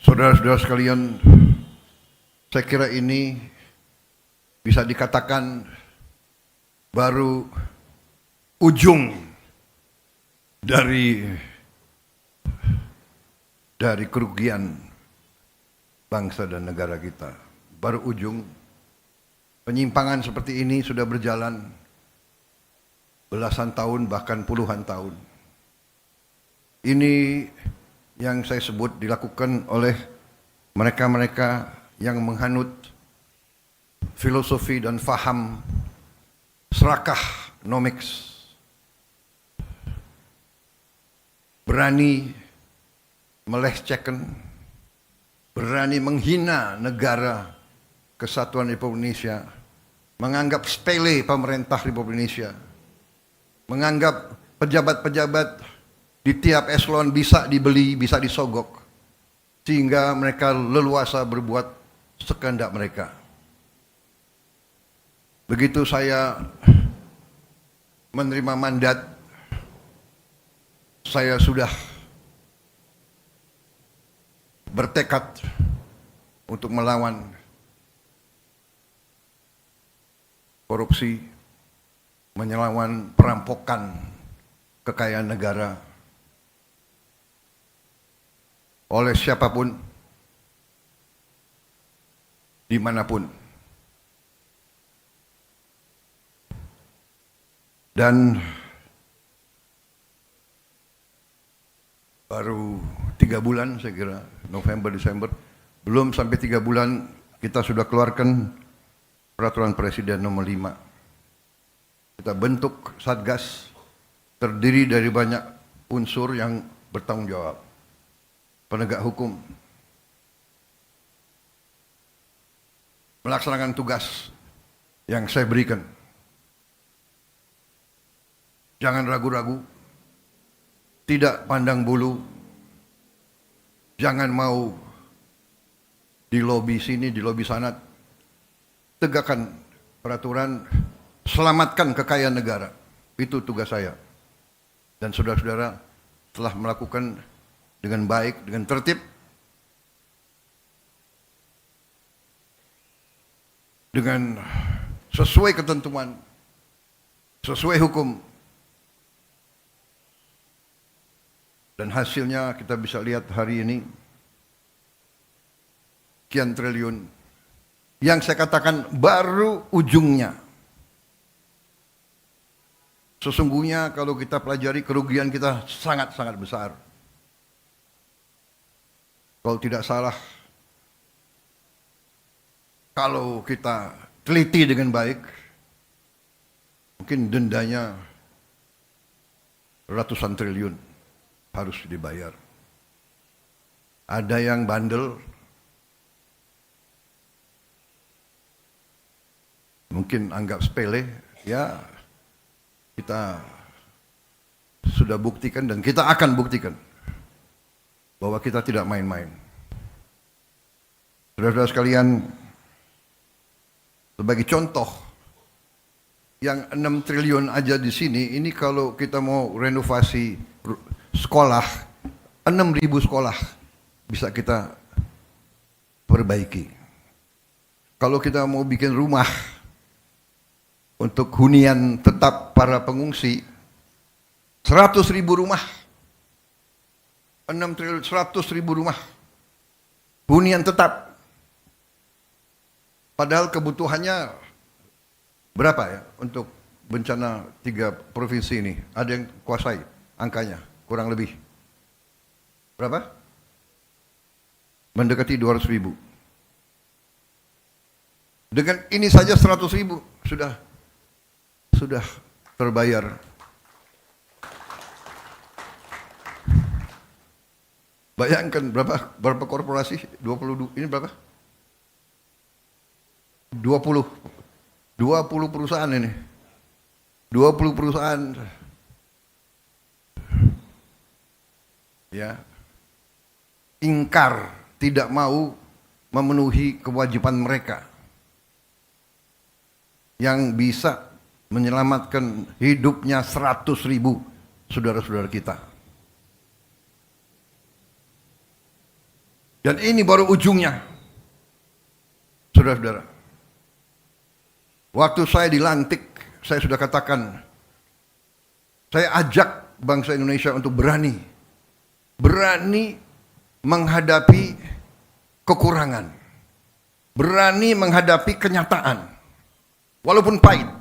Saudara-saudara sekalian, saya kira ini bisa dikatakan baru ujung dari kerugian bangsa dan negara kita. Baru ujung. Penyimpangan seperti ini sudah berjalan belasan tahun, bahkan puluhan tahun. Ini yang saya sebut dilakukan oleh mereka-mereka yang menghanut filosofi dan faham serakah nomics, berani melecehkan, berani menghina negara kesatuan Republik Indonesia, menganggap sepele pemerintah Republik Indonesia, menganggap pejabat-pejabat di tiap eselon bisa dibeli, bisa disogok, sehingga mereka leluasa berbuat sekehendak mereka. Begitu saya menerima mandat, saya sudah bertekad untuk melawan korupsi, melawan perampokan kekayaan negara oleh siapapun, dimanapun. Dan baru 3 bulan saya kira, November, Desember, belum sampai 3 bulan kita sudah keluarkan peraturan Presiden nomor 5. Kita bentuk Satgas, terdiri dari banyak unsur yang bertanggung jawab. Penegak hukum, melaksanakan tugas yang saya berikan. Jangan ragu-ragu, tidak pandang bulu, jangan mau di lobi sini, di lobi sana. Tegakkan peraturan, selamatkan kekayaan negara. Itu tugas saya. Dan saudara-saudara telah melakukan dengan baik, dengan tertib, dengan sesuai ketentuan, sesuai hukum. Dan hasilnya kita bisa lihat hari ini, sekian triliun. Yang saya katakan baru ujungnya. Sesungguhnya kalau kita pelajari, kerugian kita sangat-sangat besar. Kalau tidak salah, kalau kita teliti dengan baik, mungkin dendanya ratusan triliun harus dibayar. Ada yang bandel, mungkin anggap sepele, ya kita sudah buktikan dan kita akan buktikan bahwa kita tidak main-main. Saudara-saudara sekalian, sebagai contoh, yang 6 triliun aja di sini, ini kalau kita mau renovasi sekolah, 6.000 sekolah bisa kita perbaiki. Kalau kita mau bikin rumah untuk hunian tetap para pengungsi, 100.000 rumah, 6 triliun, 100.000 rumah hunian tetap. Padahal kebutuhannya berapa ya untuk bencana 3 provinsi ini? Ada yang kuasai angkanya, kurang lebih berapa? Mendekati 200.000. Dengan ini saja 100.000 sudah terbayar. Bayangkan berapa korporasi? 22, ini berapa? 20 perusahaan ini. 20 perusahaan. Ya. Ingkar, tidak mau memenuhi kewajiban mereka yang bisa menyelamatkan hidupnya 100.000 saudara-saudara kita. Dan ini baru ujungnya. Saudara-saudara. Waktu saya dilantik, saya sudah katakan, saya ajak bangsa Indonesia untuk berani menghadapi kekurangan, berani menghadapi kenyataan, walaupun pahit,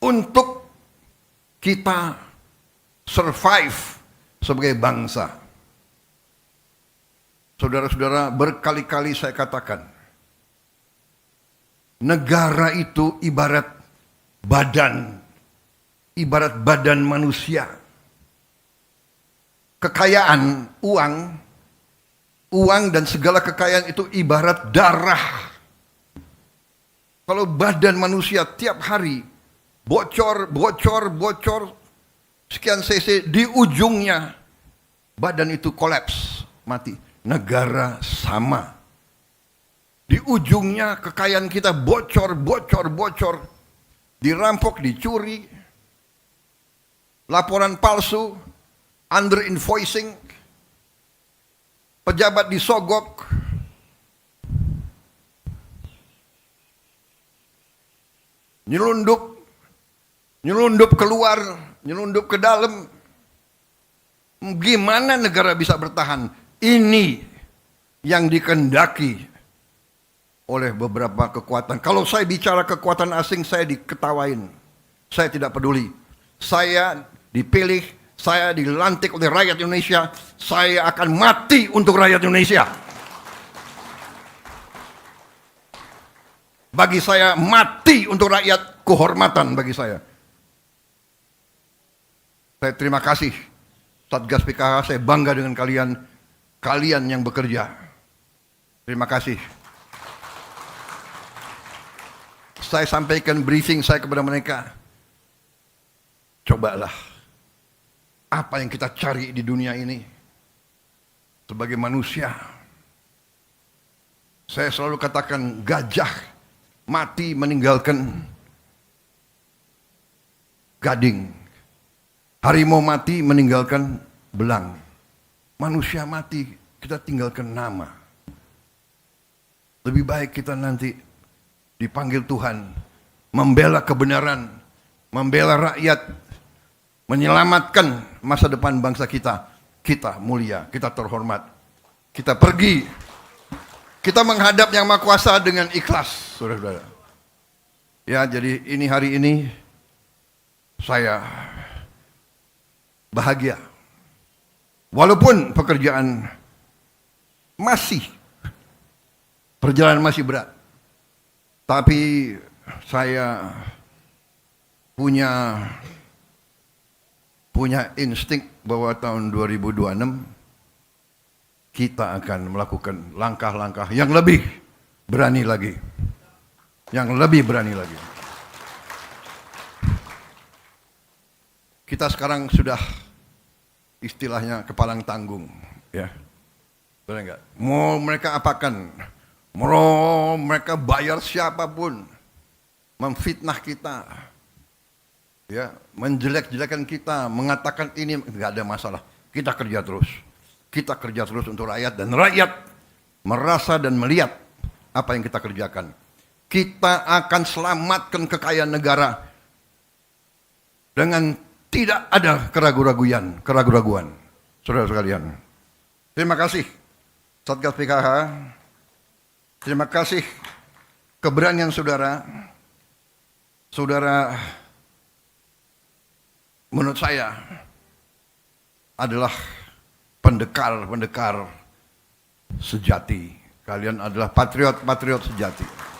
untuk kita survive sebagai bangsa. Saudara-saudara, berkali-kali saya katakan, negara itu ibarat badan manusia. Kekayaan, uang dan segala kekayaan itu ibarat darah. Kalau badan manusia tiap hari bocor, sekian cc, di ujungnya badan itu kolaps, mati. Negara sama. Di ujungnya kekayaan kita bocor, dirampok, dicuri, laporan palsu, under invoicing, pejabat disogok, nyelundup keluar, nyelundup ke dalam. Gimana negara bisa bertahan? Ini yang dikehendaki oleh beberapa kekuatan. Kalau saya bicara kekuatan asing, saya diketawain. Saya tidak peduli. Saya dipilih, saya dilantik oleh rakyat Indonesia. Saya akan mati untuk rakyat Indonesia. Bagi saya, mati untuk rakyat, kehormatan bagi saya. Saya terima kasih Satgas PKH, saya bangga dengan kalian yang bekerja. Terima kasih. Saya sampaikan briefing saya kepada mereka. Cobalah, apa yang kita cari di dunia ini sebagai manusia. Saya selalu katakan, gajah mati meninggalkan gading. Harimau mati meninggalkan belang. Manusia mati, kita tinggalkan nama. Lebih baik kita nanti dipanggil Tuhan, membela kebenaran, membela rakyat, menyelamatkan masa depan bangsa kita. Kita mulia, kita terhormat. Kita pergi, kita menghadap Yang Maha Kuasa dengan ikhlas, saudara-saudara. Ya, jadi hari ini saya bahagia. Walaupun perjalanan masih berat. Tapi saya punya insting bahwa tahun 2026 kita akan melakukan langkah-langkah yang lebih berani lagi. Kita sekarang sudah istilahnya kepalang tanggung, ya. Benar enggak? Mau mereka apakan? Mau mereka bayar siapapun, memfitnah kita, ya, menjelek-jelekan kita, mengatakan ini, enggak ada masalah. Kita kerja terus untuk rakyat, dan rakyat merasa dan melihat apa yang kita kerjakan. Kita akan selamatkan kekayaan negara dengan tidak ada keraguan. Saudara sekalian, terima kasih Satgas PKH, terima kasih keberanian saudara menurut saya adalah pendekar sejati. Kalian adalah patriot sejati.